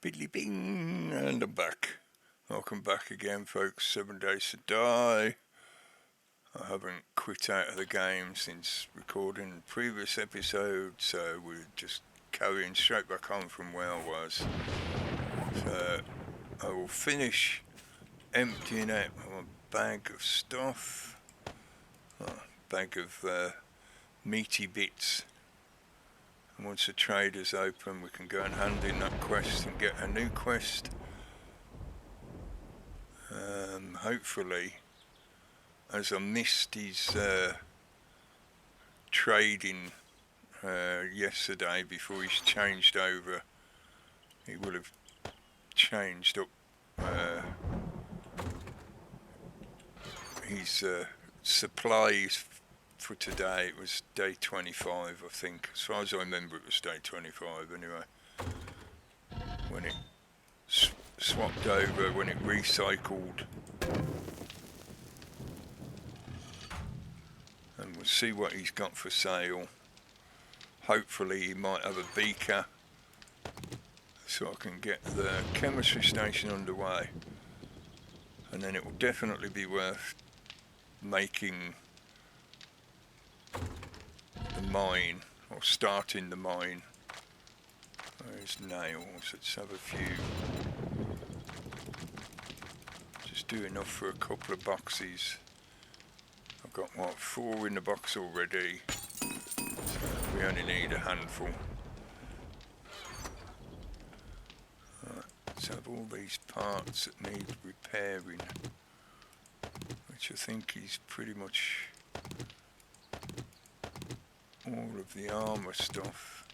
Biddly bing, and I'm back. Welcome back again, folks. 7 Days to Die. I haven't quit out of the game since recording the previous episode, so we're just carrying straight back on from where I was. So I will finish emptying out my bag of stuff, bag of meaty bits. And once the trader's open, we can go and hand in that quest and get a new quest. Hopefully, as I missed his trading yesterday before he's changed over, he will have changed up his supplies for today. It was day 25, I think. As far as I remember, it was day 25 anyway. When it swapped over, when it recycled. And we'll see what he's got for sale. Hopefully he might have a beaker, so I can get the chemistry station underway. And then it will definitely be worth making the mine, or starting the mine. There's nails. Let's have a few. Just do enough for a couple of boxes. I've got, what, 4 in the box already. So we only need a handful. Right, let's have all these parts that need repairing, which I think is pretty much all of the armour stuff.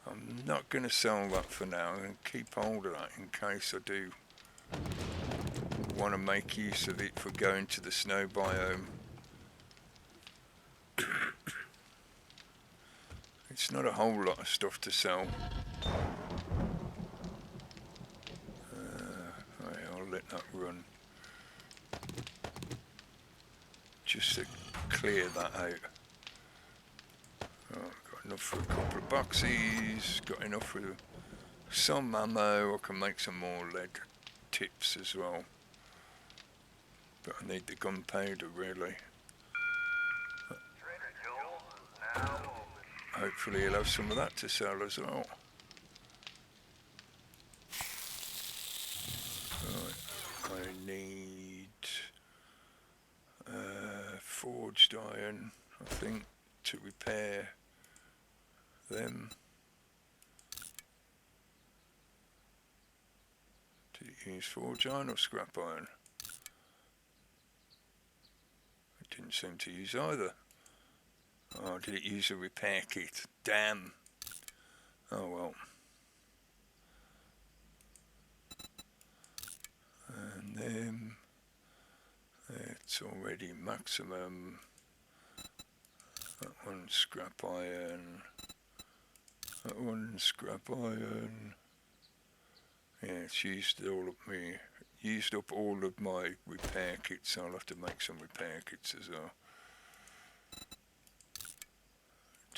I'm not going to sell that for now. I'm going to keep hold of that in case I do want to make use of it for going to the snow biome. It's not a whole lot of stuff to sell. Right, I'll let that run just to clear that out. Oh, got enough for a couple of boxes, got enough for some ammo. I can make some more lead tips as well. But I need the gunpowder, really. Hopefully he'll have some of that to sell as well. Right, I need forged iron, I think, to repair them. Did it use forged iron or scrap iron? It didn't seem to use either. Oh, did it use a repair kit? Damn. Oh well. And then it's already maximum. That one's scrap iron. That one's scrap iron. Yeah, it's used up all of my repair kits, so I'll have to make some repair kits as well.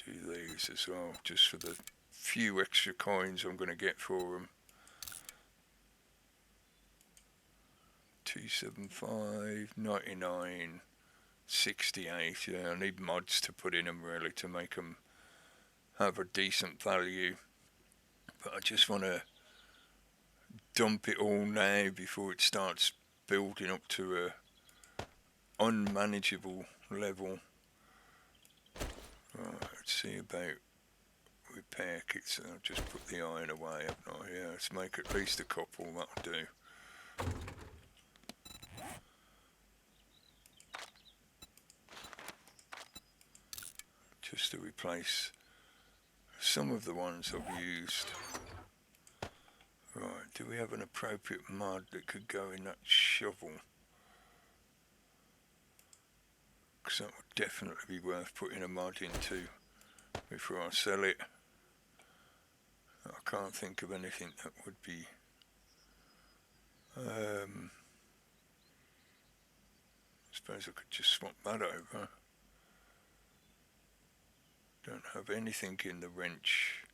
Do these as well, just for the few extra coins I'm going to get for them. 275, 99, 68. Yeah, I need mods to put in them really to make them have a decent value. But I just want to dump it all now before it starts building up to a unmanageable level. Right, let's see about repair kits. I'll just put the iron away, haven't I? Yeah, let's make at least a couple, that'll do. Just to replace some of the ones I've used. Right, do we have an appropriate mod that could go in that shovel? Because that would definitely be worth putting a mod into before I sell it. I can't think of anything that would be I suppose I could just swap that over. Don't have anything in the wrench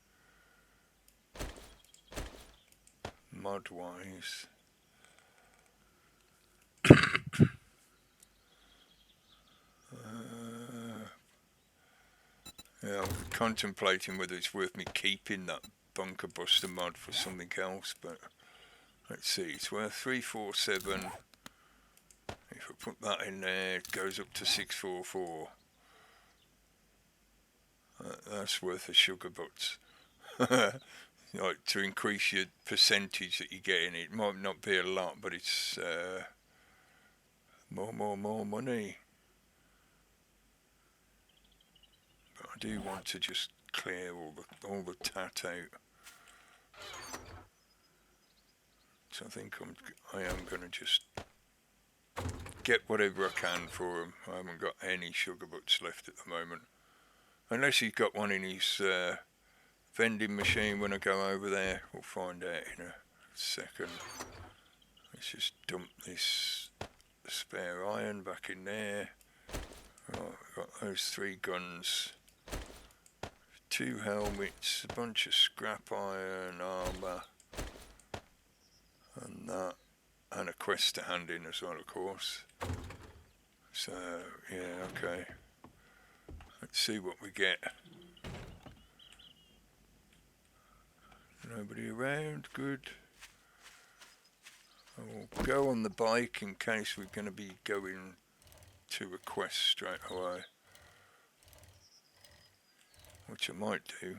mod wise. Yeah, I'm contemplating whether it's worth me keeping that bunker buster mod for something else, but let's see, it's worth 347. If I put that in there, it goes up to 644. That's worth a sugar butts. Like, to increase your percentage that you get in it. It might not be a lot, but it's more money. But I do want to just clear all the tat out. So I think I am going to just get whatever I can for him. I haven't got any sugar butts left at the moment. Unless he's got one in his vending machine when I go over there. We'll find out in a second. Let's just dump this spare iron back in there. Right, we've got those 3 guns, 2 helmets, a bunch of scrap iron, armour, and that, and a quest to hand in as well, of course. So, yeah, okay. Let's see what we get. Nobody around, good. I'll go on the bike in case we're going to be going to a quest straight away. Which I might do.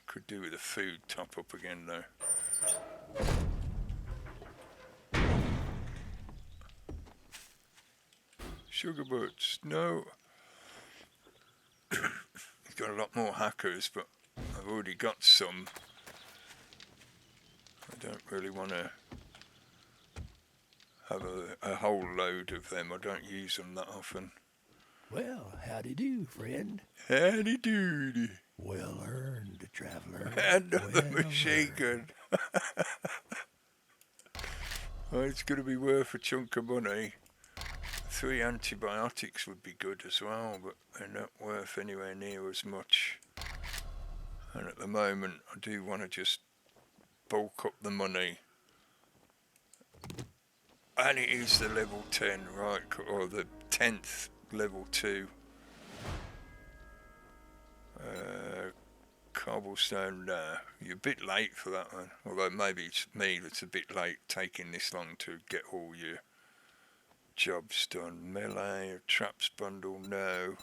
Could do with a food top up again though. Sugar butts, no. He's got a lot more hackers, but I've already got some. I don't really want to have a whole load of them. I don't use them that often. Well, howdy do, friend. Howdy doody. Well earned, traveler. Another machine gun. Well, it's going to be worth a chunk of money. 3 antibiotics would be good as well, but they're not worth anywhere near as much. And at the moment, I do want to just bulk up the money. And it is the level 10, right, or the 10th level 2. Cobblestone, you're a bit late for that one. Although maybe it's me that's a bit late taking this long to get all your jobs done. Melee, traps bundle, no.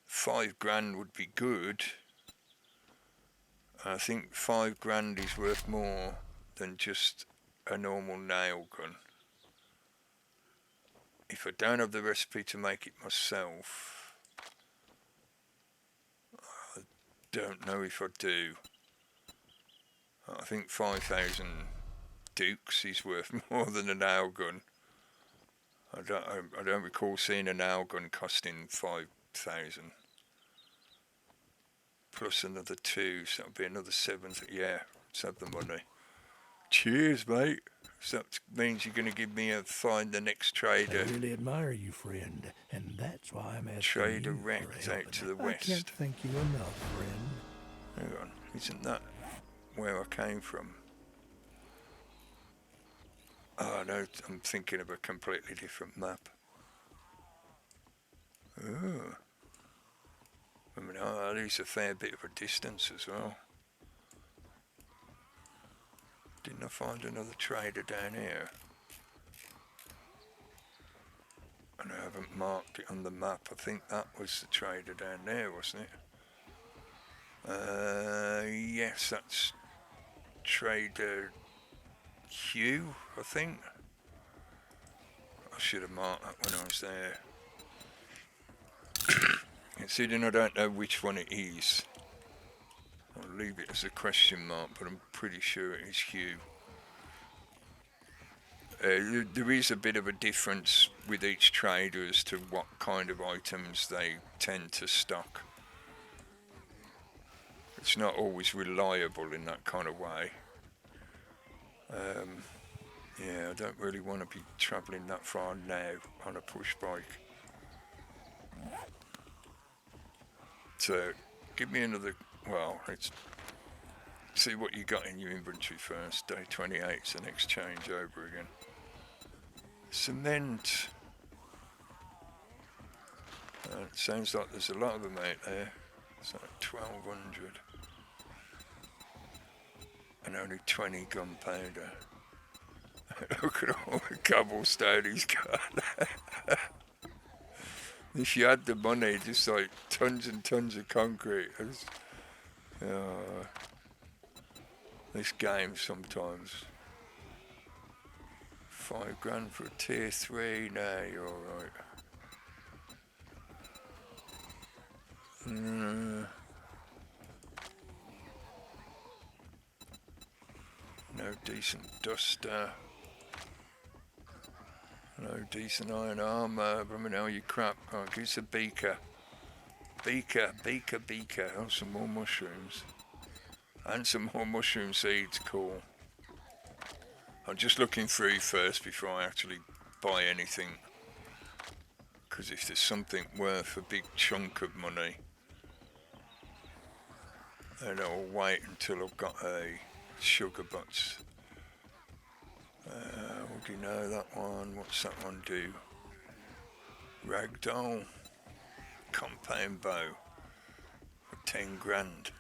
5 grand would be good. I think 5 grand is worth more than just a normal nail gun. If I don't have the recipe to make it myself, I don't know if I do. I think 5,000 dukes is worth more than a nail gun. I don't recall seeing a nail gun costing 5,000. Plus another 2, so that'll be another 7. Yeah, let's have the money. Cheers, mate. So that means you're going to give me a find the next trader. I really admire you, friend, and that's why I'm asking Trader you wrecked for out to the west. I can't thank you enough, friend. Hang on, isn't that where I came from? Oh no, I'm thinking of a completely different map. Oh. I mean, I lose a fair bit of a distance as well. Didn't I find another trader down here? And I haven't marked it on the map. I think that was the trader down there, wasn't it? Yes, that's Trader Hugh, I think. I should have marked that when I was there. Considering I don't know which one it is, I'll leave it as a question mark, but I'm pretty sure it is Hugh. There is a bit of a difference with each trader as to what kind of items they tend to stock. It's not always reliable in that kind of way. Yeah, I don't really want to be travelling that far now on a push bike. So, give me another, well, it's see what you got in your inventory first. Day 28 is the next change over again. Cement. It sounds like there's a lot of them out there. It's like 1,200. And only 20 gunpowder. Look at all the cobblestone he's got. If you had the money, just like tons and tons of concrete. This game sometimes. 5 grand for a tier 3, no, you're alright. No decent duster. No decent iron armour. I mean, all you crap. Oh, give us a beaker. Beaker. Oh, some more mushrooms. And some more mushroom seeds, cool. I'm just looking through first before I actually buy anything. Because if there's something worth a big chunk of money, then I'll wait until I've got a sugar butts. What do you know that one? What's that one do? Ragdoll. Compound bow. For 10 grand.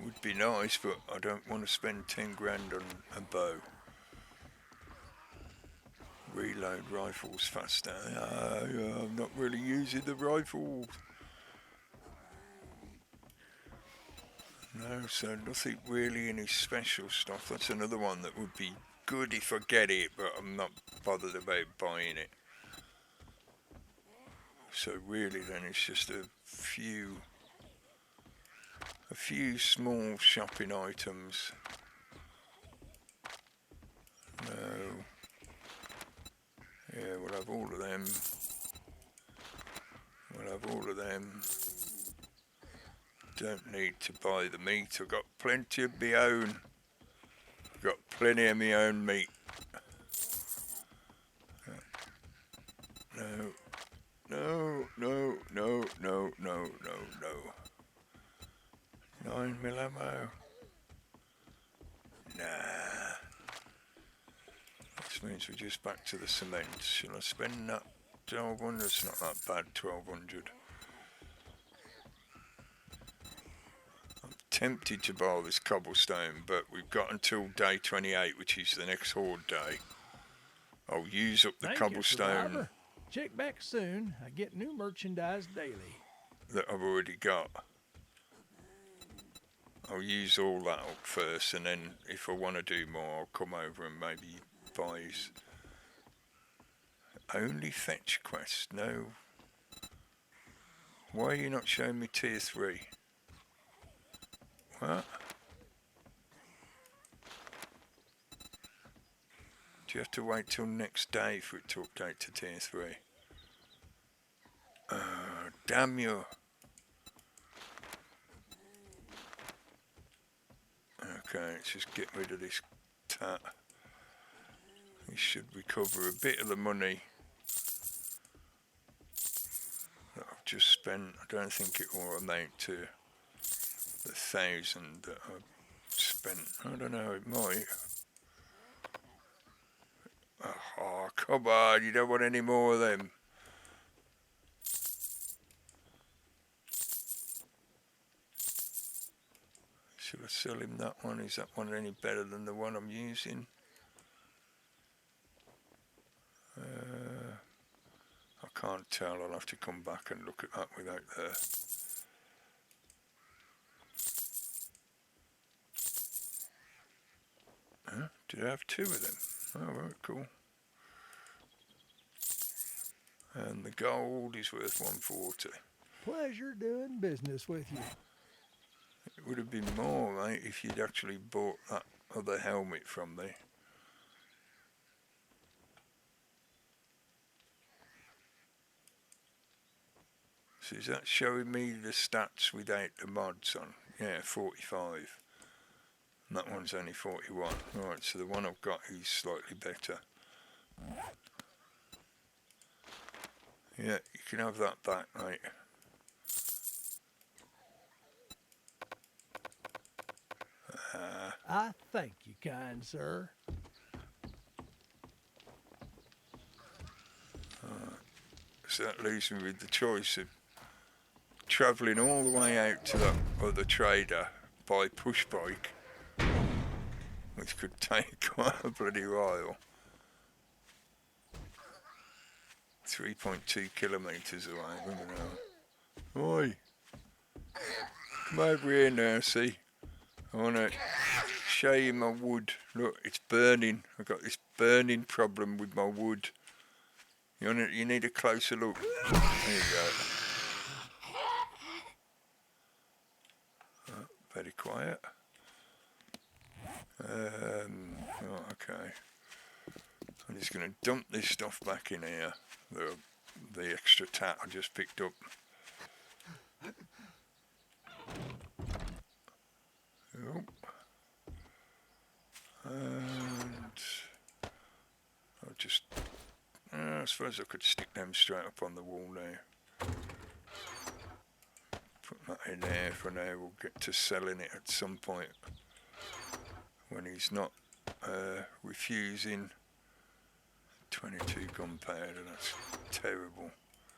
Would be nice, but I don't want to spend 10 grand on a bow. Reload rifles faster. I'm not really using the rifles. No, so nothing really any special stuff. That's another one that would be good if I get it, but I'm not bothered about buying it. So really then it's just a few small shopping items. No. Yeah, we'll have all of them. Don't need to buy the meat. I've got plenty of my own. Got plenty of my own meat. No. 9mm ammo. Nah. This means we're just back to the cement. Shall I spend that 1,200? It's not that bad, 1,200. I'm tempted to borrow this cobblestone, but we've got until day 28, which is the next horde day. I'll use up the cobblestone. Check back soon. I get new merchandise daily. That I've already got. I'll use all that up first, and then if I want to do more, I'll come over and maybe buy. Only fetch quest, no. Why are you not showing me tier 3? What? Do you have to wait till next day for it to update to tier 3? Damn you. Okay, let's just get rid of this tat. We should recover a bit of the money that I've just spent. I don't think it will amount to the 1,000 that I've spent. I don't know, it might. Oh, come on, you don't want any more of them. Should I sell him that one? Is that one any better than the one I'm using? I can't tell. I'll have to come back and look at that without the... Huh? Did I have 2 of them? Oh, right, cool. And the gold is worth 140. Pleasure doing business with you. It would have been more, mate, if you'd actually bought that other helmet from me. So is that showing me the stats without the mods on? Yeah, 45. And that one's only 41. Right, so the one I've got is slightly better. Yeah, you can have that back, mate. I thank you, kind sir. So that leaves me with the choice of travelling all the way out to that other trader by push bike, which could take quite a bloody while. 3.2 kilometres away, look at that. Oi! Come over here now, see? I want to show you my wood. Look, it's burning. I've got this burning problem with my wood. You need a closer look. There you go. Oh, very quiet. Oh, okay. I'm just going to dump this stuff back in here. The extra tat I just picked up. Oh. And I'll just... I suppose I could stick them straight up on the wall now. Put that in there for now. We'll get to selling it at some point when he's not refusing. 22 gunpowder, that's terrible.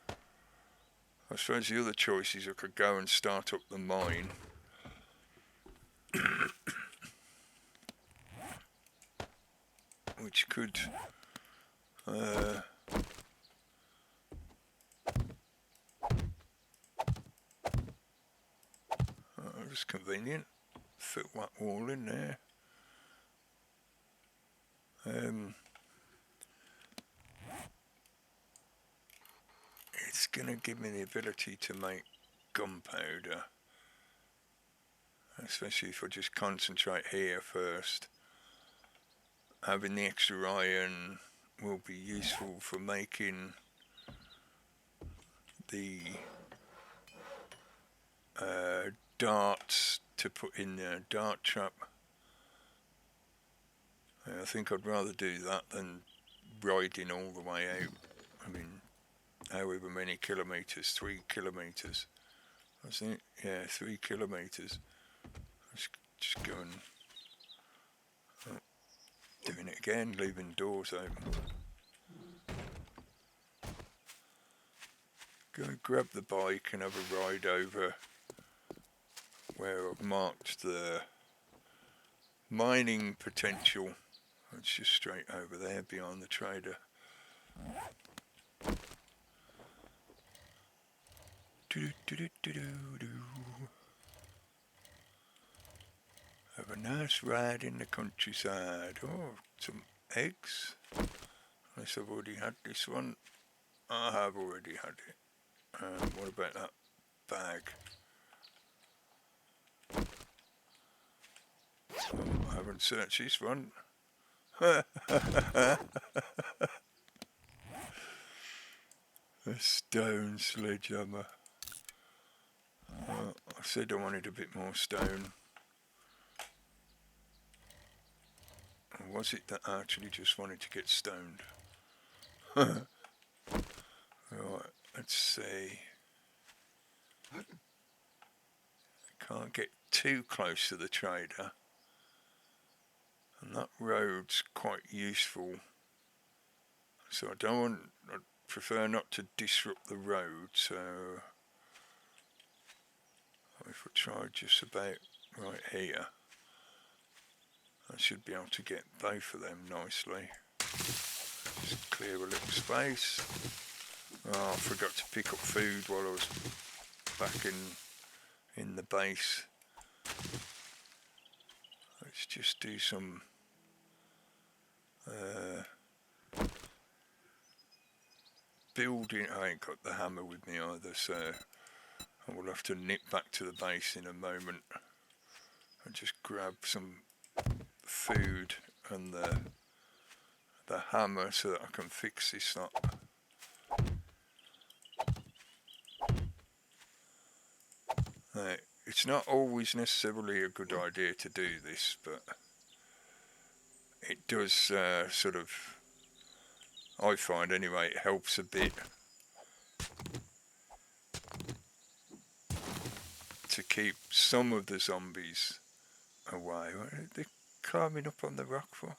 I suppose the other choice is I could go and start up the mine. Which could it's convenient. Fit that wall in there. It's going to give me the ability to make gunpowder, especially if I just concentrate here first. Having the extra iron will be useful for making the darts to put in the dart trap. I think I'd rather do that than riding all the way out. I mean, however many kilometres, 3 kilometres. I think, yeah, 3 kilometres. Just going, doing it again, leaving doors open. Go and grab the bike and have a ride over where I've marked the mining potential. It's just straight over there behind the trader. Have a nice ride in the countryside. Oh, some eggs. Unless I've already had this one. I have already had it. What about that bag? Oh, I haven't searched this one. A stone sledgehammer. I said I wanted a bit more stone. Or was it that I actually just wanted to get stoned? Right, let's see. Can't get too close to the trader. And that road's quite useful. So I prefer not to disrupt the road, so if I try just about right here, I should be able to get both of them nicely. Just clear a little space. Oh, I forgot to pick up food while I was back in the base. Let's just do some building. I ain't got the hammer with me either, so I will have to nip back to the base in a moment and just grab some food and the hammer so that I can fix this up. It's not always necessarily a good idea to do this, but it does sort of, I find anyway, it helps a bit to keep some of the zombies away. What are they climbing up on the rock for?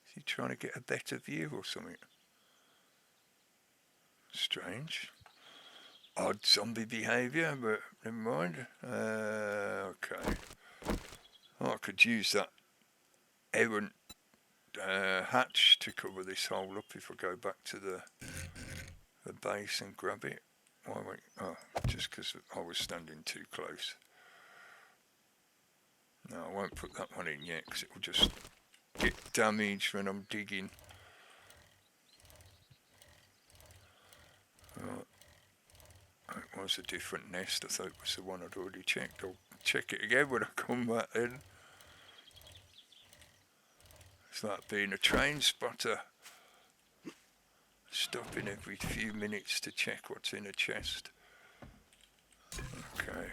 Is he trying to get a better view or something? Strange. Odd zombie behaviour, but never mind. Okay. Oh, I could use that errant hatch to cover this hole up if I go back to the base and grab it. Why wait? Oh, just because I was standing too close. No, I won't put that one in yet because it will just get damaged when I'm digging. It was a different nest. I thought it was the one I'd already checked. I'll check it again when I come back in. It's like being a train spotter. Stopping every few minutes to check what's in a chest. Okay.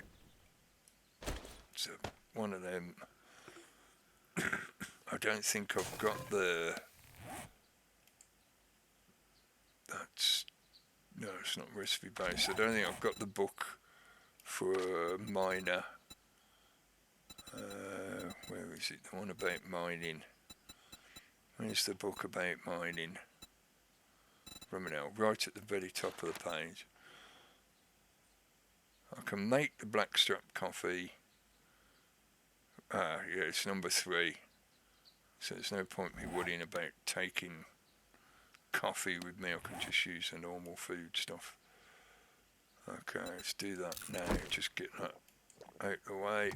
So one of them. I don't think I've got the... That's... No, it's not recipe based. I don't think I've got the book for a miner. Where is it? The one about mining. Where's the book about mining? Right at the very top of the page. I can make the blackstrap coffee. Yeah, it's number 3. So there's no point me worrying about taking coffee with me. I can just use the normal food stuff. Okay, let's do that now. Just get that out the way.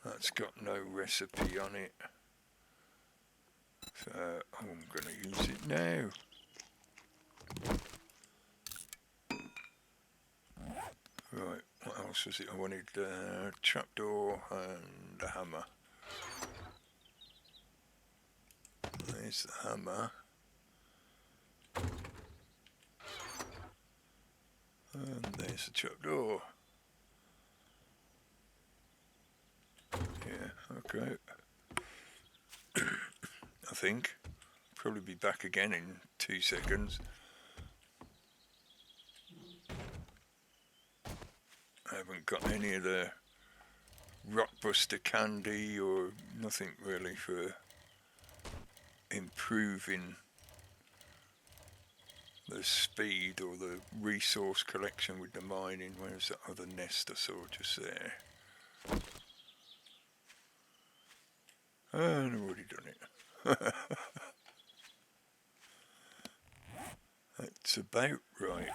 That's got no recipe on it. So I'm going to use it now. Right, what else was it? I wanted a trapdoor and a hammer. There's the hammer. And there's the trapdoor. Yeah, okay. I think. Probably be back again in 2 seconds. I haven't got any of the Rockbuster candy or nothing really for improving the speed or the resource collection with the mining. Where's that other nest I saw just there? Oh, I've already done it. That's about right.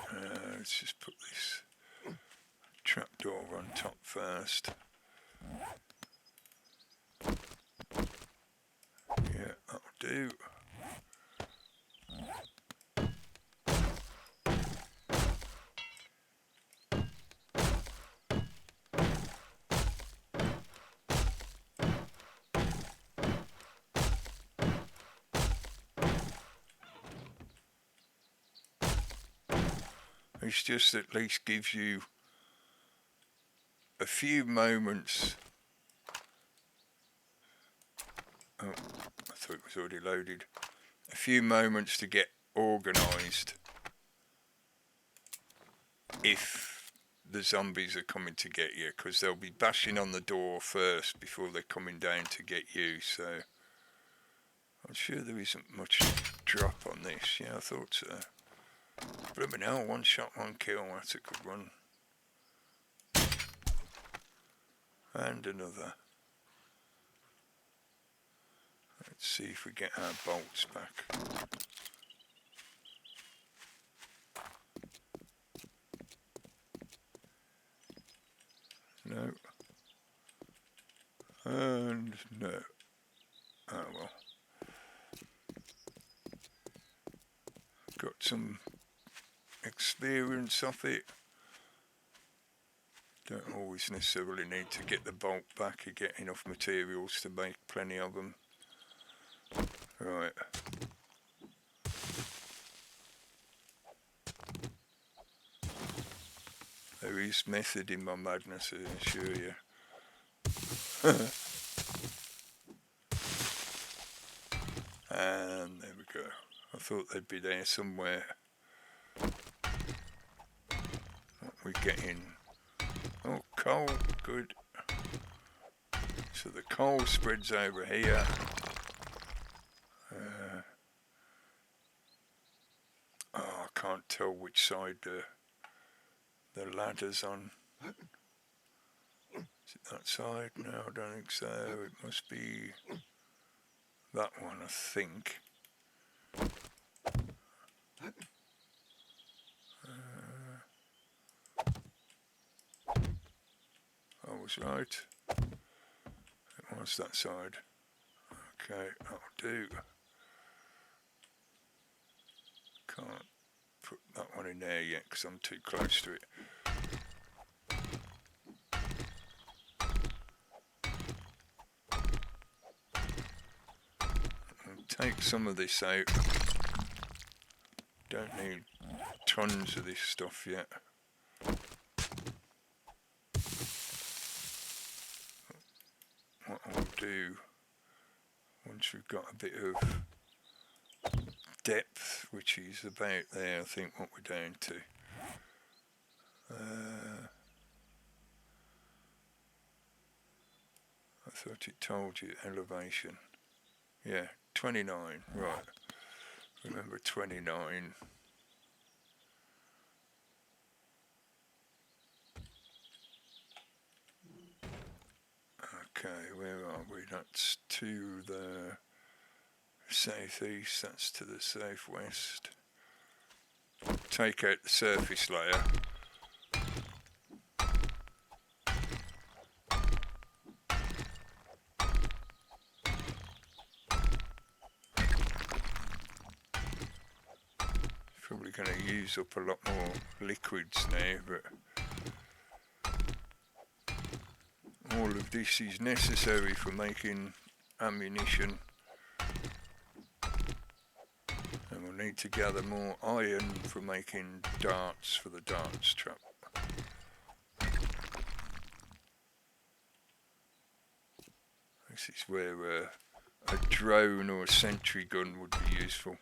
Let's just put this trapdoor on top first. Yeah, that'll do. It's just at least gives you a few moments. Oh, I thought it was already loaded. A few moments to get organised if the zombies are coming to get you, because they'll be bashing on the door first before they're coming down to get you. So I'm sure there isn't much drop on this. Yeah, I thought so. Blooming hell, 1 shot, 1 kill. That's a good one. And another. Let's see if we get our bolts back. No. And no. Oh well. Got some experience of it. Don't always necessarily need to get the bolt back. You get enough materials to make plenty of them. Right. There is method in my madness, I assure you. And there we go. I thought they'd be there somewhere. We're getting coal, good. So the coal spreads over here. Oh, I can't tell which side the ladder's on. Is it that side? No, I don't think so. It must be that one, I think. I was right. It was that side. Okay, that'll do. Can't put that one in there yet because I'm too close to it. I'll take some of this out. Don't need tons of this stuff yet. What I'll do, once we've got a bit of depth, which is about there, I think what we're down to. I thought it told you elevation. Yeah, 29, right. Remember 29. Okay, where are we? That's to the southeast, that's to the southwest. Take out the surface layer. Probably going to use up a lot more liquids now, but all of this is necessary for making ammunition. And we'll need to gather more iron for making darts for the darts trap. This is where a drone or a sentry gun would be useful.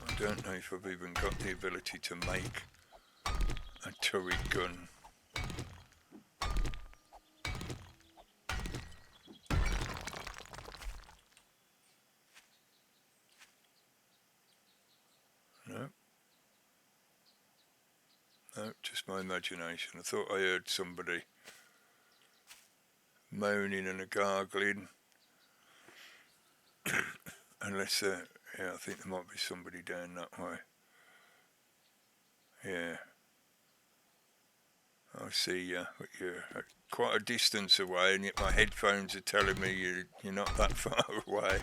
I don't know if I've even got the ability to make a turret gun. No. No, just my imagination. I thought I heard somebody moaning and a gargling. Unless, yeah, I think there might be somebody down that way. Yeah. I see you, but you're quite a distance away, and yet my headphones are telling me you're not that far away.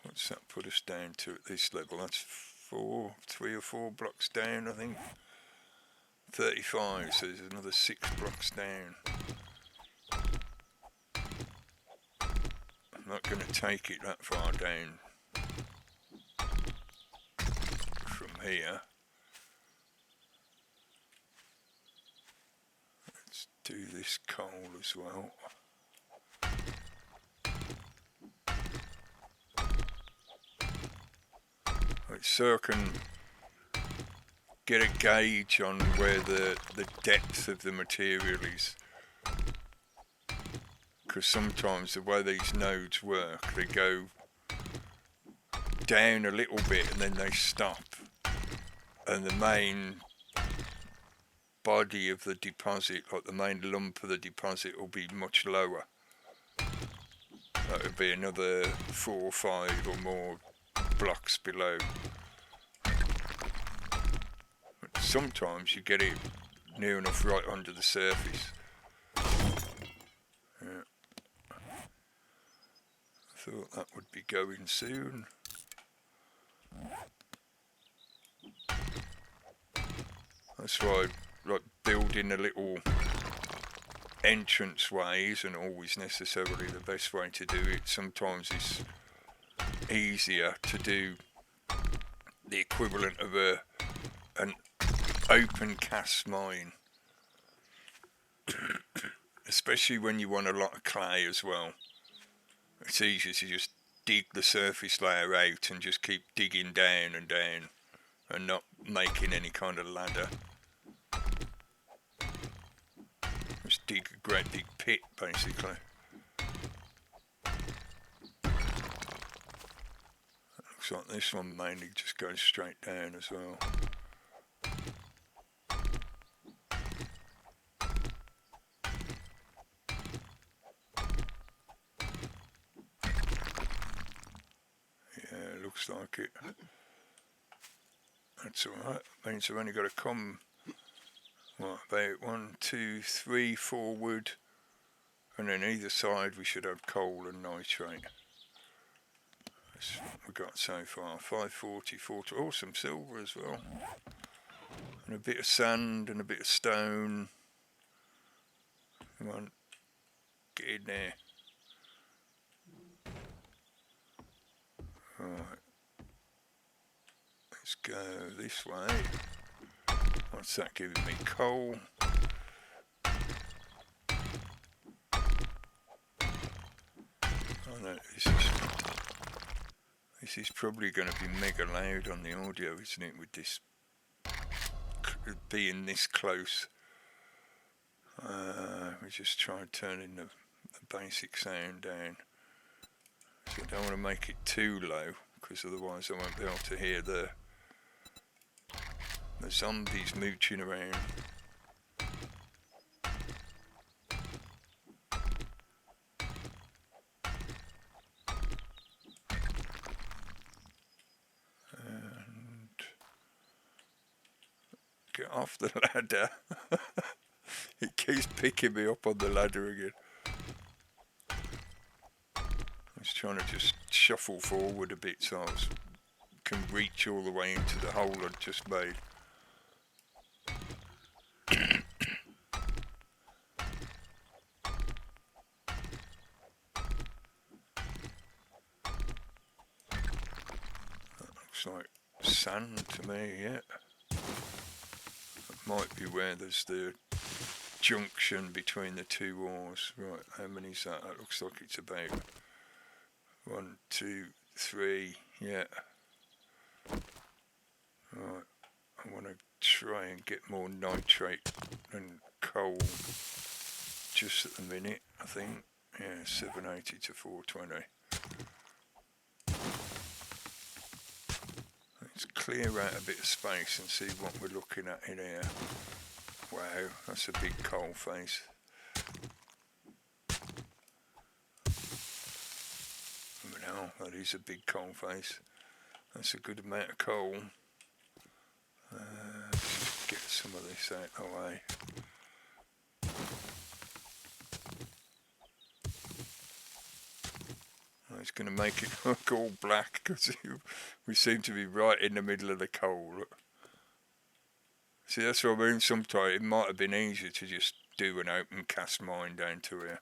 What's that put us down to at this level? That's 3 or 4 blocks down, I think. 35, so there's another 6 blocks down. I'm not going to take it that far down from here. Let's do this coal as well. Right, so I can get a gauge on where the depth of the material is. Because sometimes the way these nodes work, they go down a little bit and then they stop, and the main body of the deposit, like the main lump of the deposit, will be much lower. That would be another 4 or 5 or more blocks below. But sometimes you get it near enough right under the surface. Yeah. I thought that would be going soon. That's why I like building a little entranceway isn't always necessarily the best way to do it. Sometimes it's easier to do the equivalent of an open cast mine. especially when you want a lot of clay as well. It's easier to just dig the surface layer out and just keep digging down and down and not making any kind of ladder. Just dig a great big pit basically. Looks like this one mainly just goes straight down as well. Yeah, looks like it. That's alright. Means I've only got to come, what, about 1, 2, 3, 4 wood, and then either side we should have coal and nitrate. That's what we got so far. 540, 40, oh, some silver as well, and a bit of sand and a bit of stone. Come on, get in there. Right, let's go this way. What's that giving me? Coal. Oh no, this is probably going to be mega loud on the audio, isn't it, with this being this close. We just tried turning the basic sound down. So I don't want to make it too low, because otherwise I won't be able to hear the zombies mooching around. And get off the ladder. It keeps picking me up on the ladder again. I was trying to just shuffle forward a bit so I can reach all the way into the hole I'd just made. That looks like sand to me, yeah. That might be where there's the junction between the two ores. Right, how many is that? That looks like it's about 1, 2, 3, yeah. Right, I want to try and get more nitrate and coal just at the minute, I think. Yeah, 780 to 420. Let's clear out a bit of space and see what we're looking at in here. Wow, that's a big coal face. Now, that is a big coal face. That's a good amount of coal. Get some of this out of the way. It's going to make it look all black because we seem to be right in the middle of the coal. See, that's what I mean. Sometimes it might have been easier to just do an open cast mine down to here.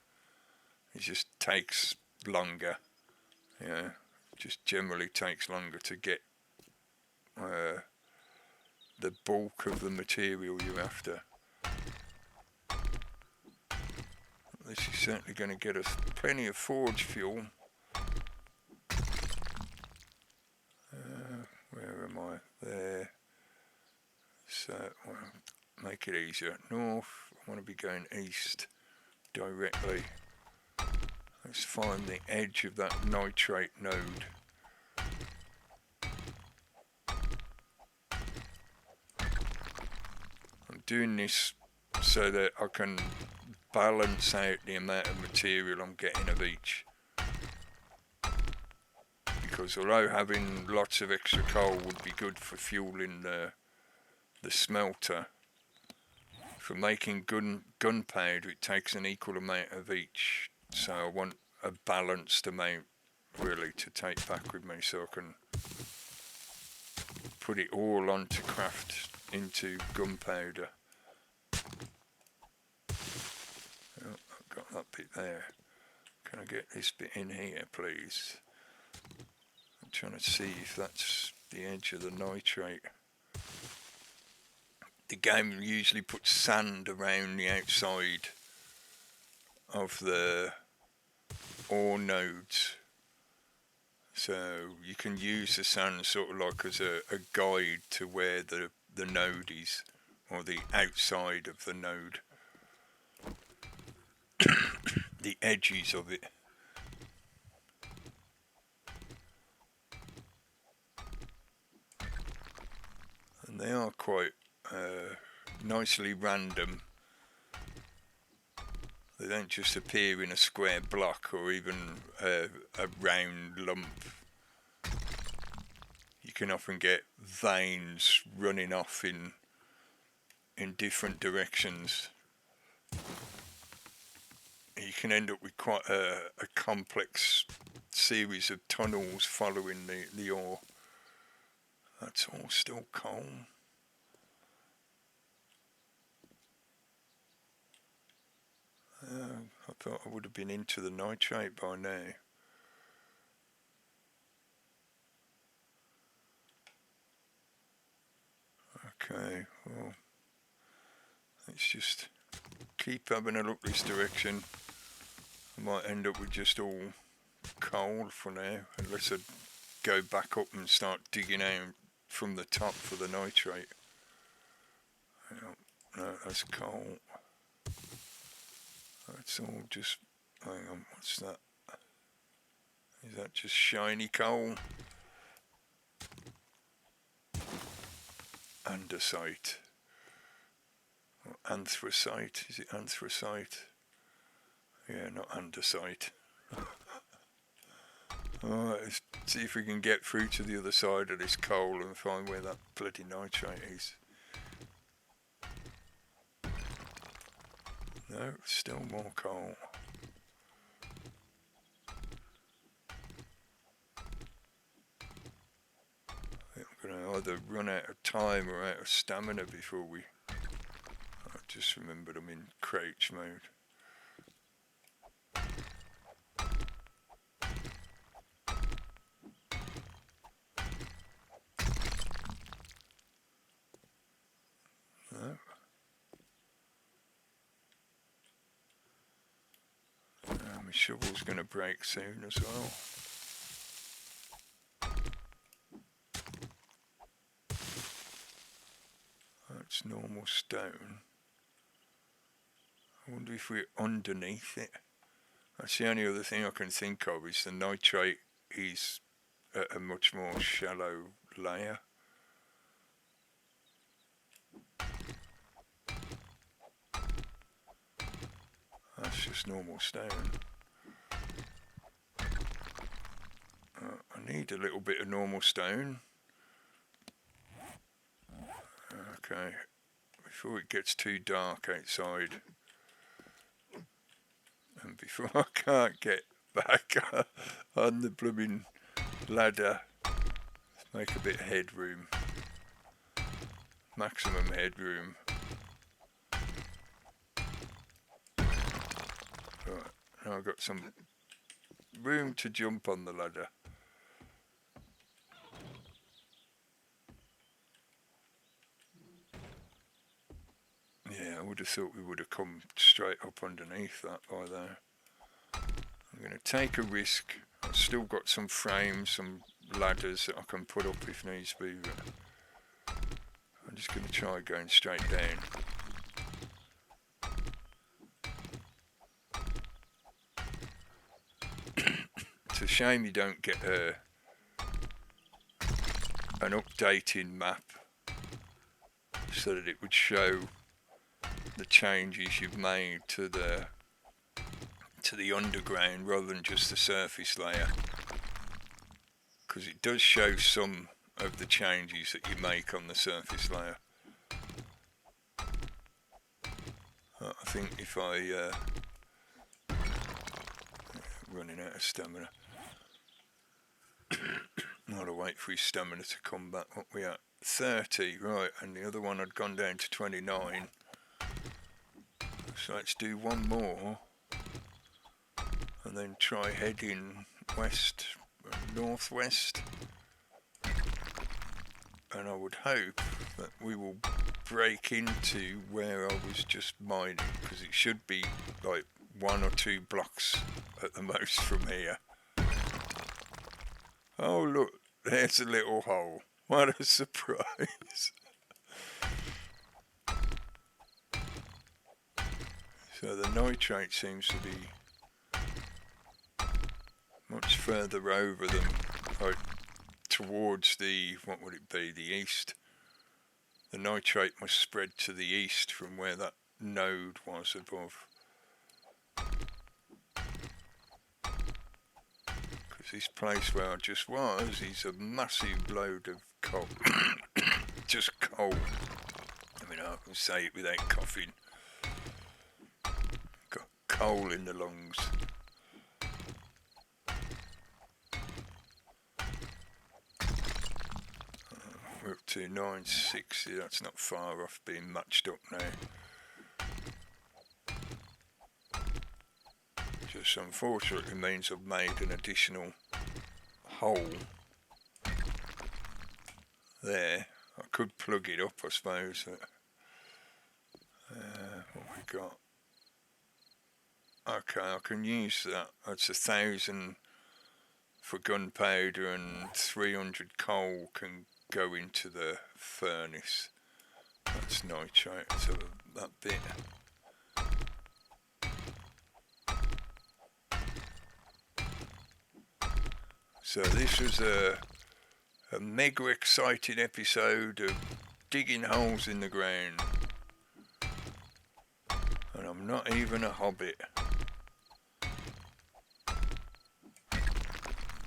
It just takes longer. Yeah, just generally takes longer to get the bulk of the material you're after. This is certainly going to get us plenty of forge fuel. Where am I? There. So, well, make it easier. North, I want to be going east directly. Let's find the edge of that nitrate node. I'm doing this so that I can balance out the amount of material I'm getting of each. Because although having lots of extra coal would be good for fueling the smelter, for making gunpowder it takes an equal amount of each. So I want a balanced amount really to take back with me so I can put it all on to craft into gunpowder. Oh, I've got that bit there. Can I get this bit in here please? I'm trying to see if that's the edge of the nitrate. The game usually puts sand around the outside of the ore nodes. So you can use the sand sort of like as a guide to where the node is, or the outside of the node, the edges of it. And they are quite nicely random. They don't just appear in a square block or even a round lump. You can often get veins running off in different directions. You can end up with quite a complex series of tunnels following the ore. That's all still coal. I thought I would have been into the nitrate by now. Okay, well, let's just keep having a look this direction. I might end up with just all coal for now, unless I go back up and start digging out from the top for the nitrate. No, that's coal. That's all just, hang on, what's that? Is that just shiny coal? Andesite. Or anthracite, is it anthracite? Yeah, not andesite. Alright, let's see if we can get through to the other side of this coal and find where that bloody nitrate is. No, still more coal. I'm going to either run out of time or out of stamina before we... I just remembered I'm in crouch mode. No. My shovel's going to break soon as well. That's normal stone. I wonder if we're underneath it. That's the only other thing I can think of, is the nitrate is at a much more shallow layer. That's just normal stone. I need a little bit of normal stone. Okay, before it gets too dark outside, and before I can't get back on the blooming ladder, let's make a bit of headroom. Maximum headroom. Right, now I've got some room to jump on the ladder. Yeah, I would have thought we would have come straight up underneath that by there. I'm going to take a risk. I've still got some frames, some ladders that I can put up if needs be, but I'm just going to try going straight down. It's a shame you don't get an updating map so that it would show the changes you've made to the underground rather than just the surface layer, because it does show some of the changes that you make on the surface layer. I think if I running out of stamina. I'll wait for his stamina to come back. What we at? 30, right, and the other one had gone down to 29. So let's do one more and then try heading west, northwest, and I would hope that we will break into where I was just mining, because it should be like 1 or 2 blocks at the most from here. Oh look, there's a little hole. What a surprise. So the nitrate seems to be much further over than like towards the, what would it be, the east. The nitrate must spread to the east from where that node was above. Because this place where I just was is a massive load of coal. Just coal. I mean, I can say it without coughing. Got coal in the lungs. We're up to 960, that's not far off being matched up now. Just unfortunately means I've made an additional hole there. I could plug it up, I suppose. What we got? Okay, I can use that. That's 1,000 for gunpowder and 300 coal can go into the furnace. That's nitrate, so that bit. So this was a mega exciting episode of digging holes in the ground. And I'm not even a hobbit.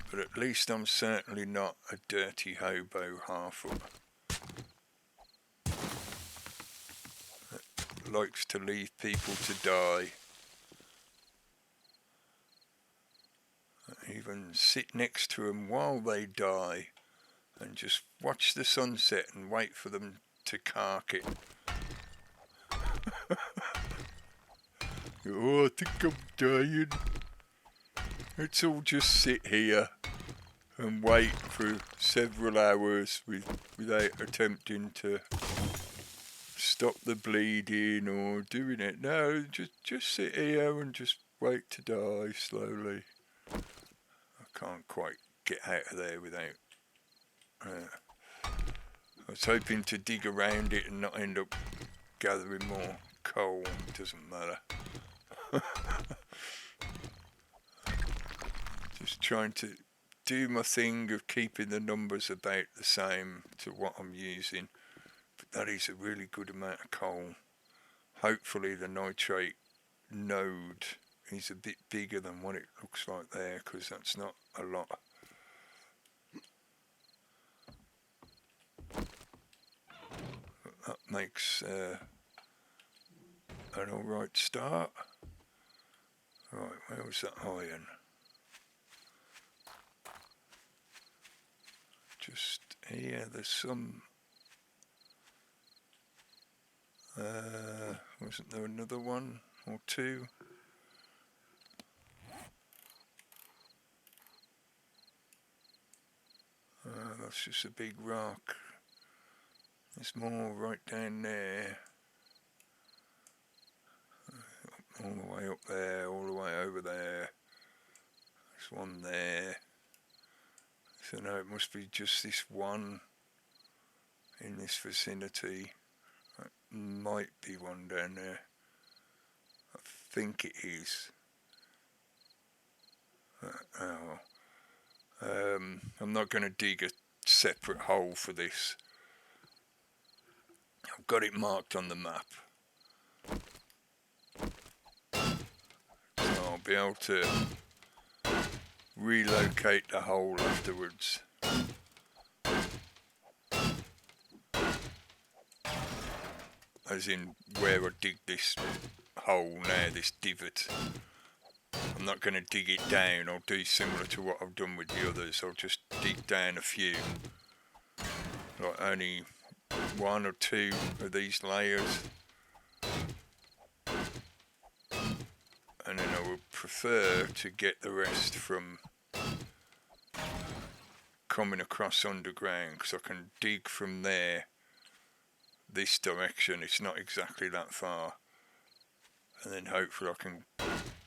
But at least I'm certainly not a dirty hobo half-up that likes to leave people to die. Even sit next to them while they die and just watch the sunset and wait for them to cark it. Oh, I think I'm dying. Let's all just sit here and wait for several hours without attempting to stop the bleeding or doing it. No, just sit here and just wait to die slowly. I can't quite get out of there without... I was hoping to dig around it and not end up gathering more coal. It doesn't matter. Just trying to do my thing of keeping the numbers about the same to what I'm using. But that is a really good amount of coal. Hopefully the nitrate node is a bit bigger than what it looks like there, because that's not a lot. But that makes an alright start. Right, where was that iron? Just here, there's some... wasn't there another one or two? That's just a big rock. There's more right down there. All the way up there, all the way over there. There's one there. So no, it must be just this one in this vicinity. That might be one down there. I think it is. I'm not going to dig a separate hole for this. I've got it marked on the map. So I'll be able to relocate the hole afterwards. As in where I dig this hole now, this divot. I'm not going to dig it down. I'll do similar to what I've done with the others. I'll just dig down a few. Like only 1 or 2 of these layers. And then I would prefer to get the rest from coming across underground, because I can dig from there this direction. It's not exactly that far. and then hopefully I can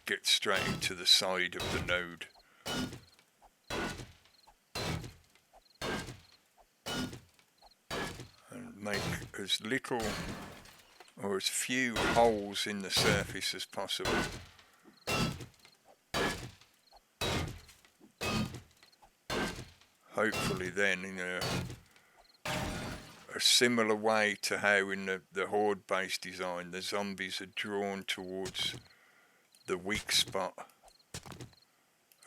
get straight into the side of the node. And make as little or as few holes in the surface as possible. Hopefully then, in a similar way to how in the horde-based design, the zombies are drawn towards the weak spot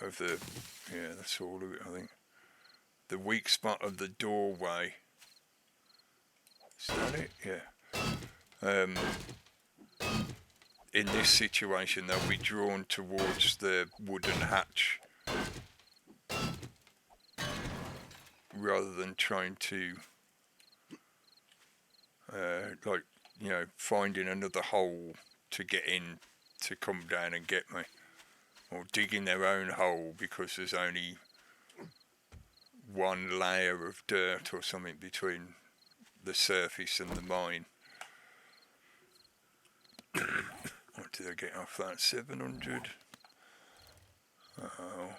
of the, yeah, that's all of it, I think. The weak spot of the doorway. Is that it? Yeah. In this situation, they'll be drawn towards the wooden hatch rather than trying to, like, you know, finding another hole to get in to come down and get me, or digging their own hole because there's only one layer of dirt or something between the surface and the mine. What did I get off that? 700? Oh,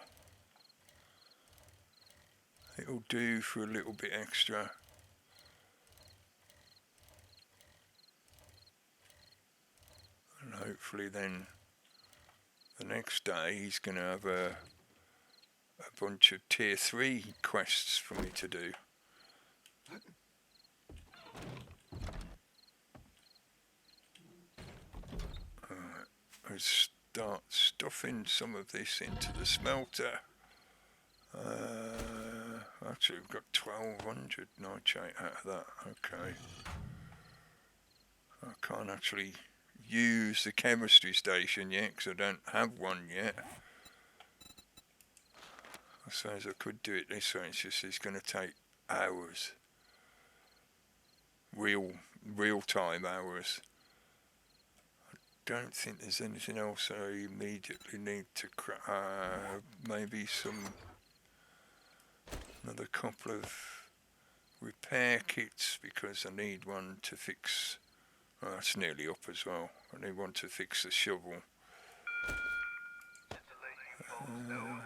it'll do for a little bit extra. And hopefully then the next day he's going to have a bunch of tier 3 quests for me to do. I start stuffing some of this into the smelter. Actually, we've got 1200 nitrate out of that. Okay. I can't actually use the chemistry station yet because I don't have one yet. I suppose I could do it this way. It's just it's going to take hours. Real time hours. Don't think there's anything else I immediately need to maybe another couple of repair kits because I need one to fix. Oh, that's nearly up as well. I need one to fix the shovel. No.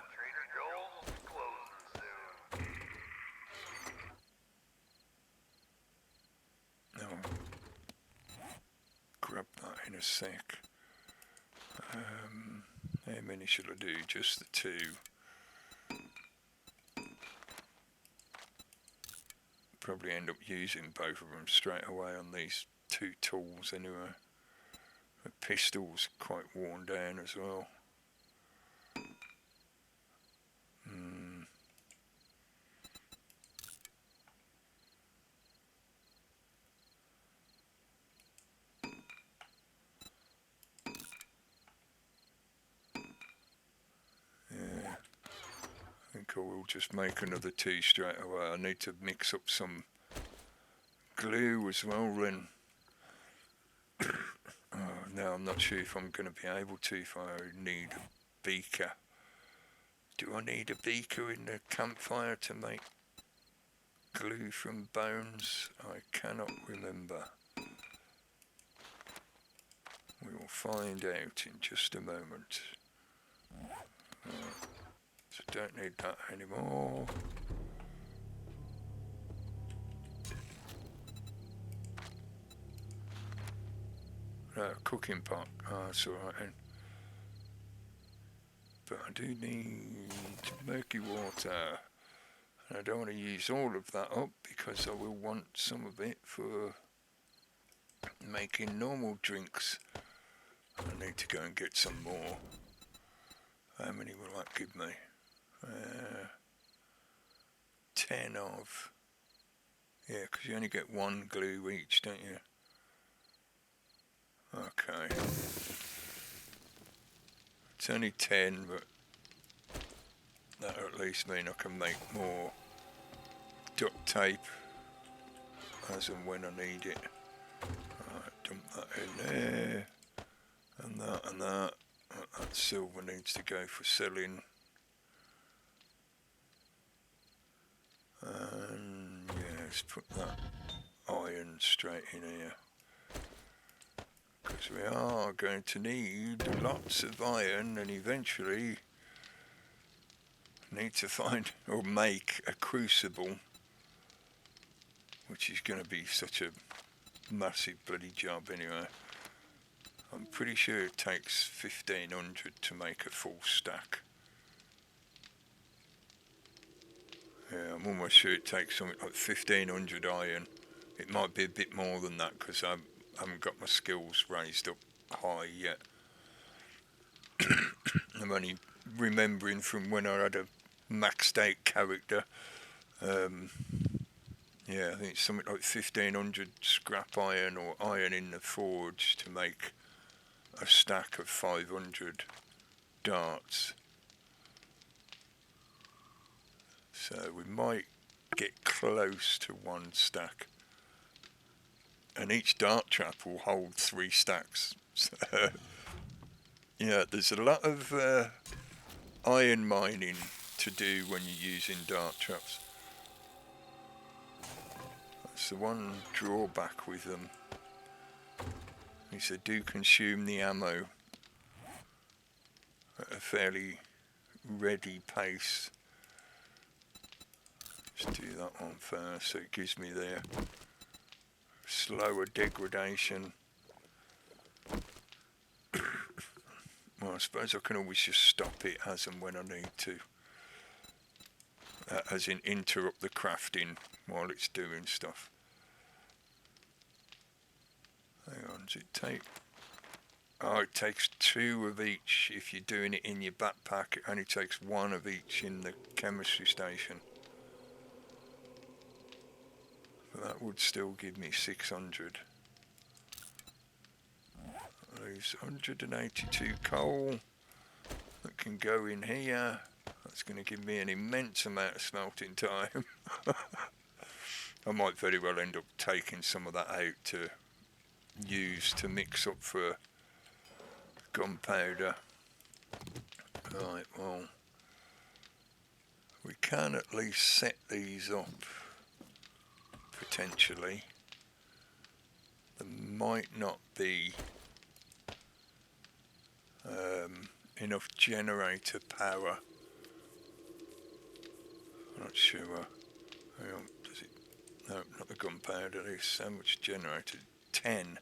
Grab that in a sec. How many should I do? Just the 2. Probably end up using both of them straight away on these 2 tools anyway. The pistol's quite worn down as well. I think I will just make another 2 straight away. I need to mix up some glue as well then. Now I'm not sure if I'm going to be able to if I need a beaker. Do I need a beaker in the campfire to make glue from bones? I cannot remember. We will find out in just a moment. So don't need that anymore. Cooking pot. That's alright then. But I do need murky water. And I don't want to use all of that up because I will want some of it for making normal drinks. I need to go and get some more. How many will that give me? 10 of. Yeah, because you only get 1 glue each, don't you? Okay. It's only 10, but that'll at least mean I can make more duct tape as and when I need it. Alright, dump that in there. And that and that. That silver needs to go for selling. And yeah, let's put that iron straight in here. because we are going to need lots of iron and eventually need to find or make a crucible, which is going to be such a massive bloody job anyway. I'm pretty sure it takes 1500 to make a full stack. Yeah, I'm almost sure it takes something like 1500 iron. It might be a bit more than that because I haven't got my skills raised up high yet. I'm only remembering from when I had a maxed out character. Yeah, I think it's something like 1500 scrap iron or iron in the forge to make a stack of 500 darts. So we might get close to one stack. And each dart trap will hold 3 stacks. So, yeah, there's a lot of iron mining to do when you're using dart traps. That's the one drawback with them. Is they do consume the ammo at a fairly ready pace. Let's do that one first so it gives me their slower degradation. Well, I suppose I can always just stop it as and when I need to. As in interrupt the crafting while it's doing stuff. Hang on, does it take... Oh, it takes 2 of each if you're doing it in your backpack. It only takes 1 of each in the chemistry station. But that would still give me 600. There's 182 coal that can go in here. That's going to give me an immense amount of smelting time. I might very well end up taking some of that out to use to mix up for gunpowder. Right, well, we can at least set these up potentially. There might not be enough generator power. I'm not sure. Hang on, does it? No, not the gunpowder. There's how much generated? 10.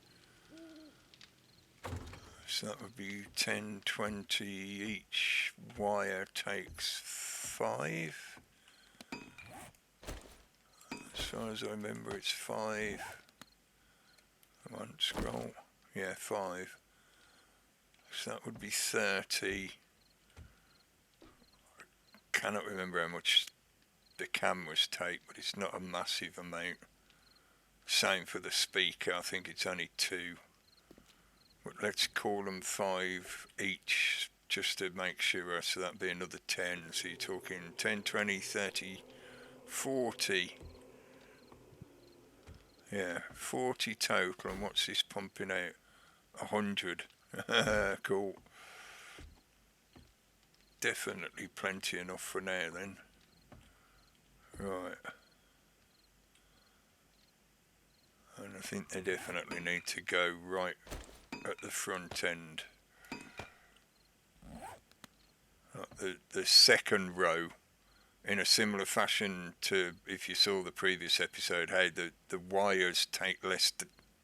So that would be 10, 20 each. Wire takes 5. As far as I remember, it's 5. Come on, scroll. Yeah, 5. So that would be 30. I cannot remember how much the cameras take, but it's not a massive amount. Same for the speaker, I think it's only 2. But let's call them 5 each just to make sure, so that'd be another 10. So you're talking 10, 20, 30, 40. Yeah, 40 total. And what's this pumping out? 100. Cool. Definitely plenty enough for now then. Right. And I think they definitely need to go right at the front end. The second row, in a similar fashion to if you saw the previous episode, how the wires take less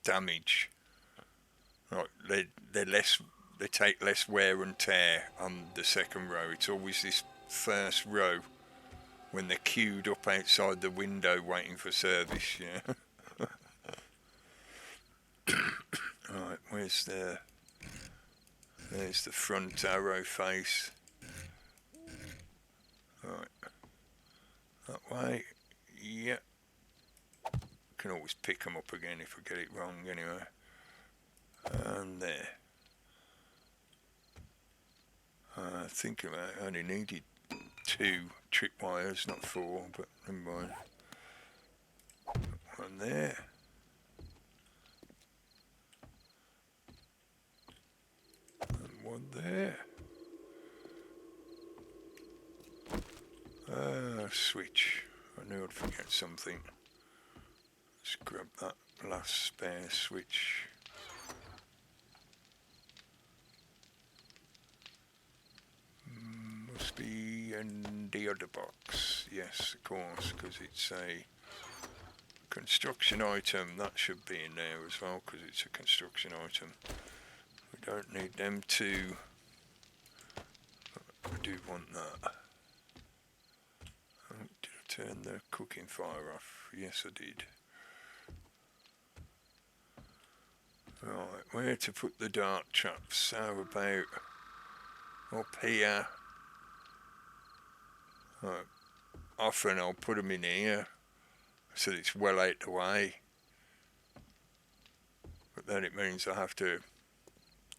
damage. Right, they take less wear and tear on the second row. It's always this first row when they're queued up outside the window waiting for service, yeah. Right, there's the front arrow face. Right, that way, yeah. Can always pick them up again if I get it wrong anyway. And there. I think I only needed 2 tripwires, not 4, but never mind. One there. And one there. Switch. I knew I'd forget something. Let's grab that last spare switch. be in the other box. Yes, of course, because it's a construction item. That should be in there as well, because it's a construction item. We don't need them to. I do want that. Oh, did I turn the cooking fire off? Yes, I did. Right, where to put the dart traps? How about up here? Right. Often I'll put them in here so it's well out the way, but then it means I have to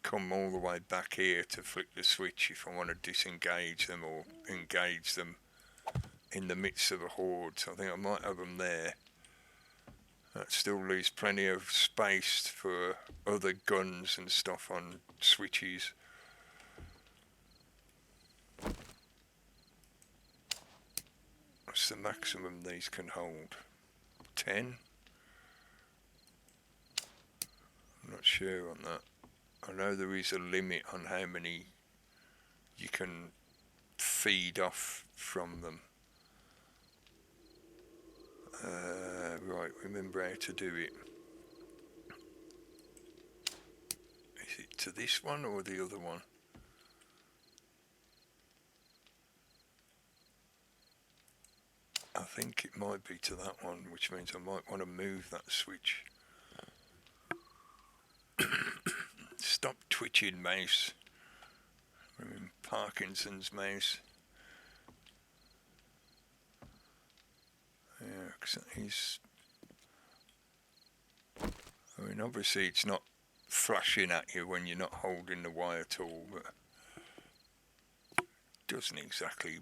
come all the way back here to flick the switch if I want to disengage them or engage them in the midst of a horde. So I think I might have them there. That still leaves plenty of space for other guns and stuff on switches. What's the maximum these can hold? 10? I'm not sure on that. I know there is a limit on how many you can feed off from them. Right, remember how to do it. Is it to this one or the other one? I think it might be to that one, which means I might want to move that switch. Stop twitching, mouse. I'm in Parkinson's, mouse. Yeah, because he's... I mean, obviously it's not flashing at you when you're not holding the wire tool, but it doesn't exactly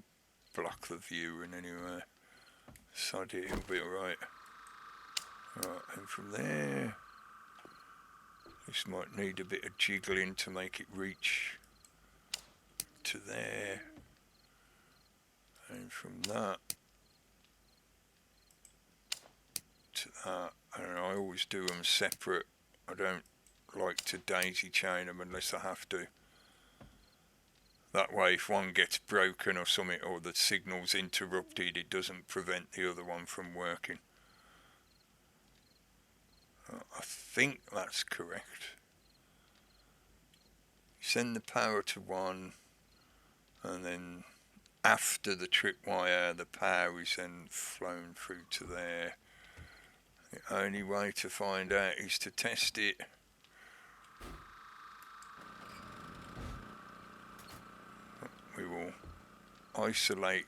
block the view in any way. So it'll be alright. Right, and from there, this might need a bit of jiggling to make it reach to there. And from that to that. And I always do them separate. I don't like to daisy chain them unless I have to. That way if one gets broken or something, or the signal's interrupted, it doesn't prevent the other one from working. I think that's correct. Send the power to one, and then after the tripwire the power is then flown through to there. The only way to find out is to test it. We will isolate.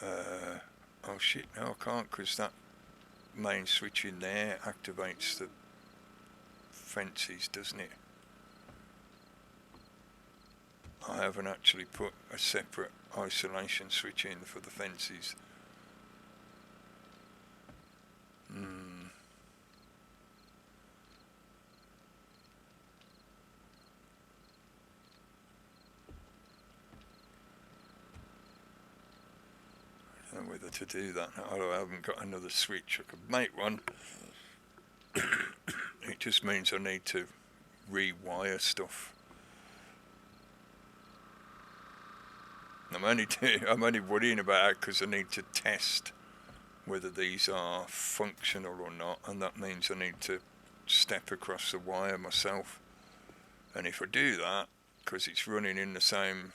Oh shit, no I can't, because that main switch in there activates the fences, doesn't it? I haven't actually put a separate isolation switch in for the fences. I don't know whether to do that now. I haven't got another switch. I could make one. It just means I need to rewire stuff. I'm only worrying about it because I need to test whether these are functional or not, and that means I need to step across the wire myself. And if I do that, because it's running in the same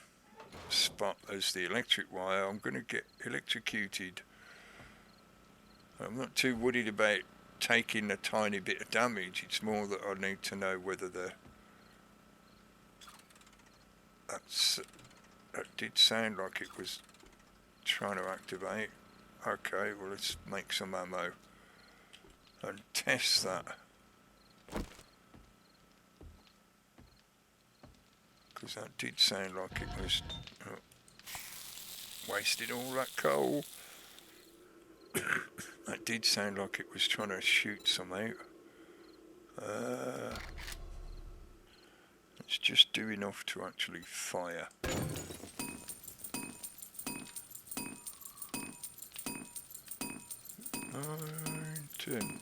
spot as the electric wire, I'm going to get electrocuted. I'm not too worried about taking a tiny bit of damage. It's more that I need to know whether that did sound like it was trying to activate. Okay, well let's make some ammo and test that. Because that did sound like it was wasted all that coal. That did sound like it was trying to shoot some out. Let's just do enough to actually fire. 9, 10.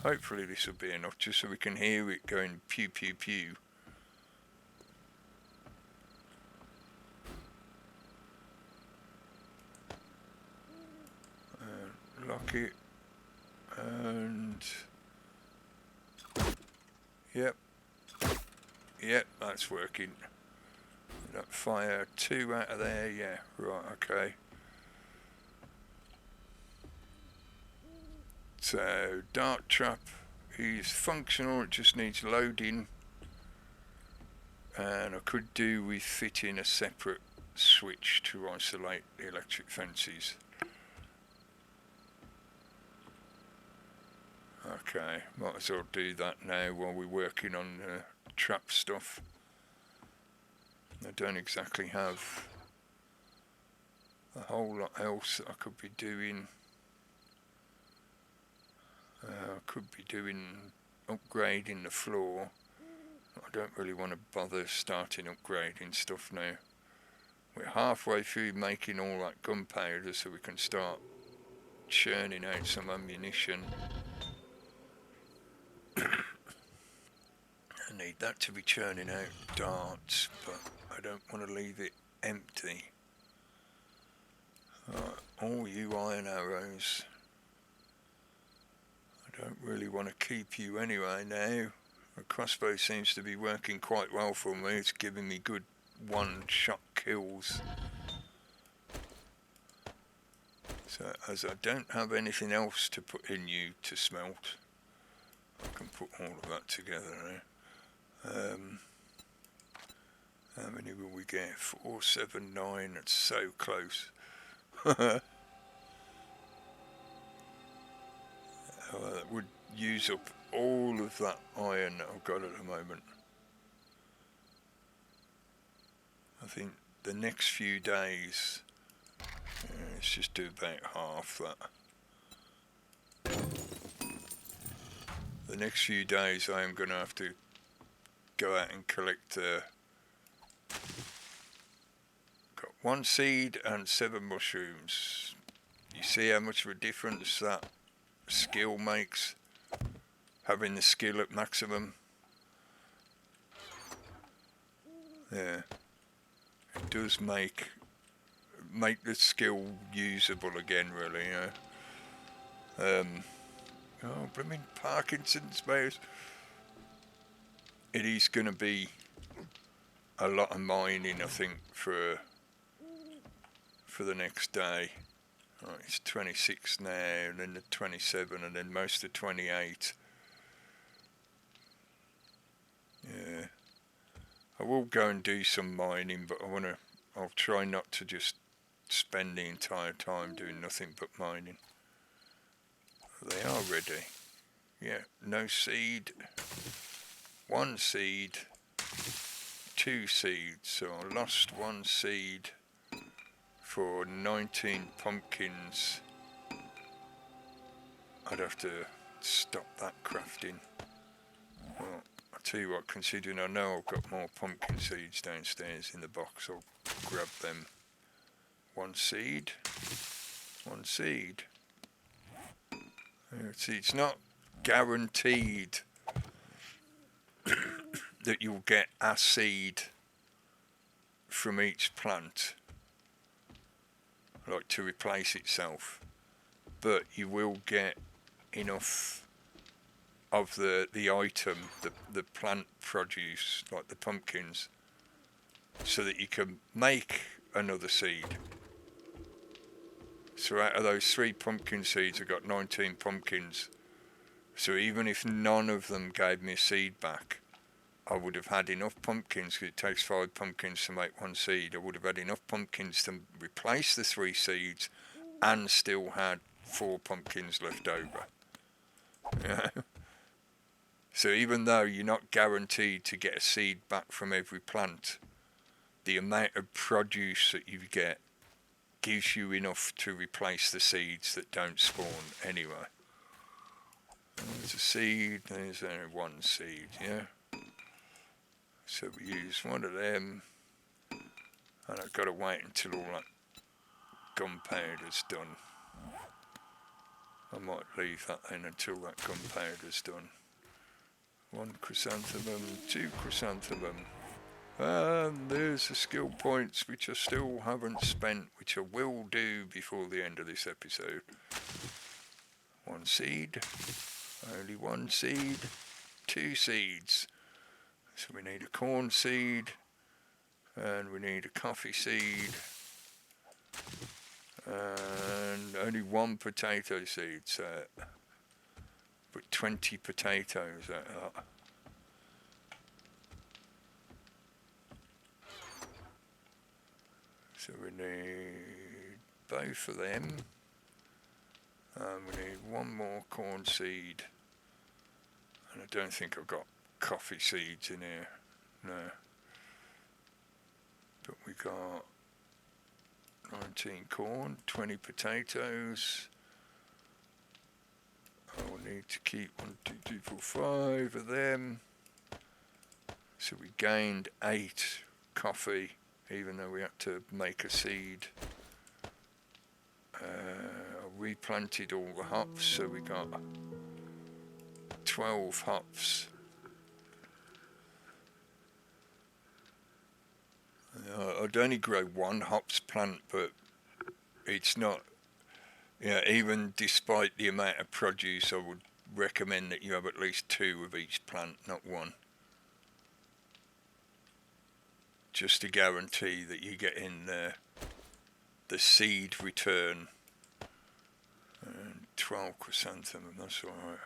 Hopefully this will be enough just so we can hear it going pew pew pew. socket, and yep, that's working. That fire 2 out of there, yeah, right, okay. So dart trap is functional, it just needs loading, and I could do with fitting a separate switch to isolate the electric fences. Okay, might as well do that now while we're working on trap stuff. I don't exactly have a whole lot else that I could be doing. I could be doing upgrading the floor. I don't really want to bother starting upgrading stuff now. We're halfway through making all that gunpowder so we can start churning out some ammunition. I need that to be churning out darts, but I don't want to leave it empty. All you iron arrows. I don't really want to keep you anyway now. The crossbow seems to be working quite well for me. It's giving me good one-shot kills. So as I don't have anything else to put in you to smelt, I can put all of that together now. How many will we get? 479, that's so close. That would use up all of that iron that I've got at the moment. I think the next few days, let's just do about half that. The next few days I am going to have to go out and collect got 1 seed and 7 mushrooms. You see how much of a difference that skill makes, having the skill at maximum. Yeah, it does make the skill usable again, really. Oh, blooming Parkinson's mouse. It is going to be a lot of mining, I think, for the next day. Right, it's 26 now, and then the 27, and then most of 28. Yeah, I will go and do some mining, but I'll try not to just spend the entire time doing nothing but mining. They are ready. Yeah, no seed, 1 seed, 2 seeds. So I lost 1 seed for 19 pumpkins. I'd have to stop that crafting. Well, I'll tell you what, considering I know I've got more pumpkin seeds downstairs in the box, I'll grab them. 1 seed, 1 seed. See, it's not guaranteed that you'll get a seed from each plant, like to replace itself, but you will get enough of the item, the plant produce, like the pumpkins, so that you can make another seed. So out of those 3 pumpkin seeds, I got 19 pumpkins. So even if none of them gave me a seed back, I would have had enough pumpkins, because it takes 5 pumpkins to make 1 seed. I would have had enough pumpkins to replace the 3 seeds and still had 4 pumpkins left over. Yeah. So even though you're not guaranteed to get a seed back from every plant, the amount of produce that you get gives you enough to replace the seeds that don't spawn anyway. There's a seed, there's only 1 seed, yeah? So we use 1 of them, and I've got to wait until all that gunpowder's done. I might leave that then until that gunpowder's done. 1 chrysanthemum, 2 chrysanthemum. And there's the skill points which I still haven't spent, which I will do before the end of this episode. 1 seed, only 1 seed, 2 seeds. So we need a corn seed, and we need a coffee seed, and only 1 potato seed, so put 20 potatoes out of that. So we need both of them, and we need 1 more corn seed, and I don't think I've got coffee seeds in here, no, but we got 19 corn, 20 potatoes. I will need to keep 1, 2, 3, 4, 5 of them, so we gained 8 coffee, even though we had to make a seed. I replanted all the hops, so we got 12 hops. I'd only grow 1 hops plant, but it's not, even despite the amount of produce, I would recommend that you have at least 2 of each plant, not 1. Just to guarantee that you get in the seed return. And 12 chrysanthemum, that's alright.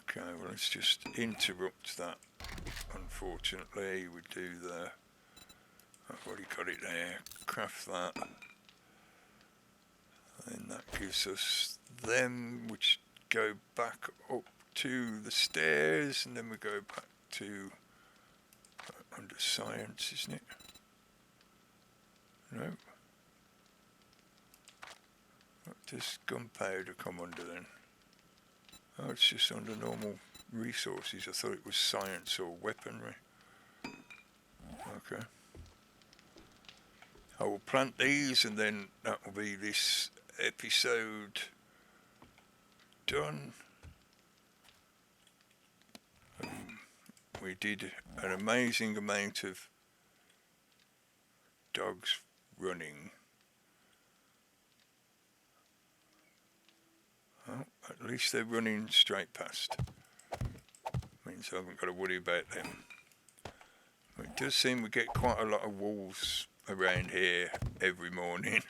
Okay, well, let's just interrupt that. Unfortunately, we do I've already got it there, craft that. And that gives us them, which go back up to the stairs, and then we go back to under science, isn't it? No. What does gunpowder come under then? Oh, it's just under normal resources. I thought it was science or weaponry. Okay. I will plant these, and then that will be this episode done. We did an amazing amount of dogs running. Well, at least they're running straight past. Means I haven't got to worry about them. It does seem we get quite a lot of wolves around here every morning.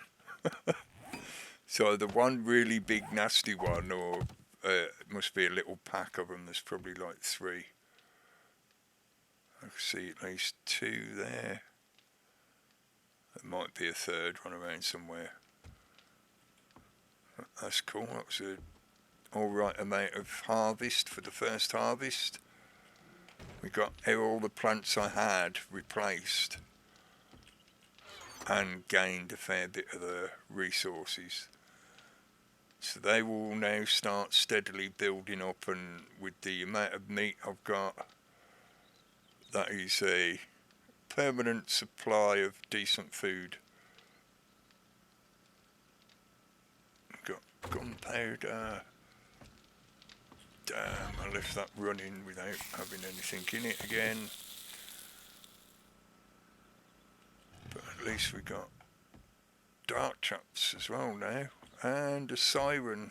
So the one really big nasty one, or it must be a little pack of them. There's probably like 3. I can see at least 2 there. There might be a 3rd one around somewhere. That's cool. That was an alright amount of harvest for the first harvest. We got all the plants I had replaced and gained a fair bit of the resources. So they will now start steadily building up, and with the amount of meat I've got, that is a permanent supply of decent food. Got gunpowder. Damn, I left that running without having anything in it again. But at least we got dart traps as well now, and a siren.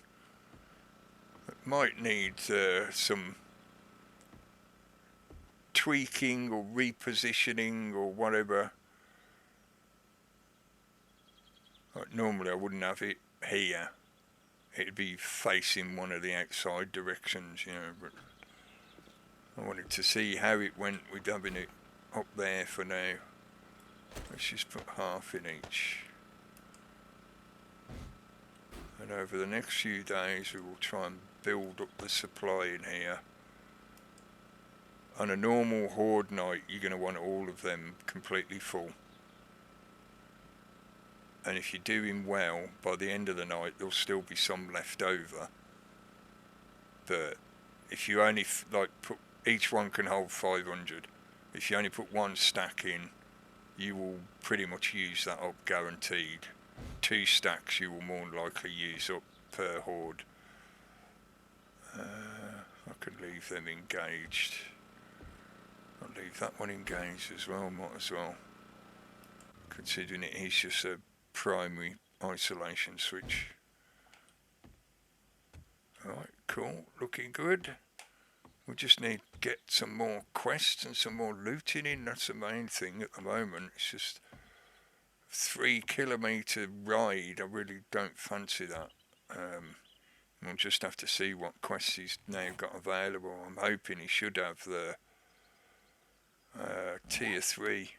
It might need some tweaking or repositioning or whatever. Like normally I wouldn't have it here. It'd be facing one of the outside directions, but I wanted to see how it went with having it up there for now. Let's just put half in each. And over the next few days we will try and build up the supply in here. On a normal horde night, you're going to want all of them completely full. And if you're doing well, by the end of the night, there'll still be some left over. But if you only, put, each one can hold 500. If you only put 1 stack in, you will pretty much use that up guaranteed. 2 stacks you will more than likely use up per horde. I could leave them engaged. I'll leave that one engaged as well, might as well. Considering it is just a primary isolation switch. Alright, cool, looking good. We just need to get some more quests and some more looting in. That's the main thing at the moment. It's just 3 kilometre ride. I really don't fancy that. We'll just have to see what quests he's now got available. I'm hoping he should have the tier 3.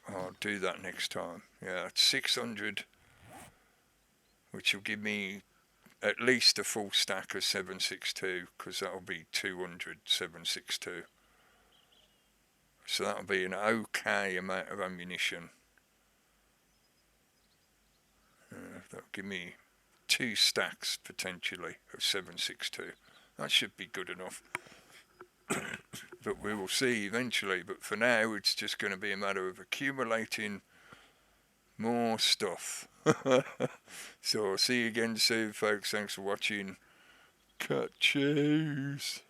I'll do that next time. Yeah, it's 600, which will give me at least a full stack of 762, because that'll be 200 762. So that'll be an okay amount of ammunition. That'll give me 2 stacks potentially of 762. That should be good enough. But we will see eventually. But for now, it's just going to be a matter of accumulating more stuff. So I'll see you again soon, folks. Thanks for watching. Catch yous.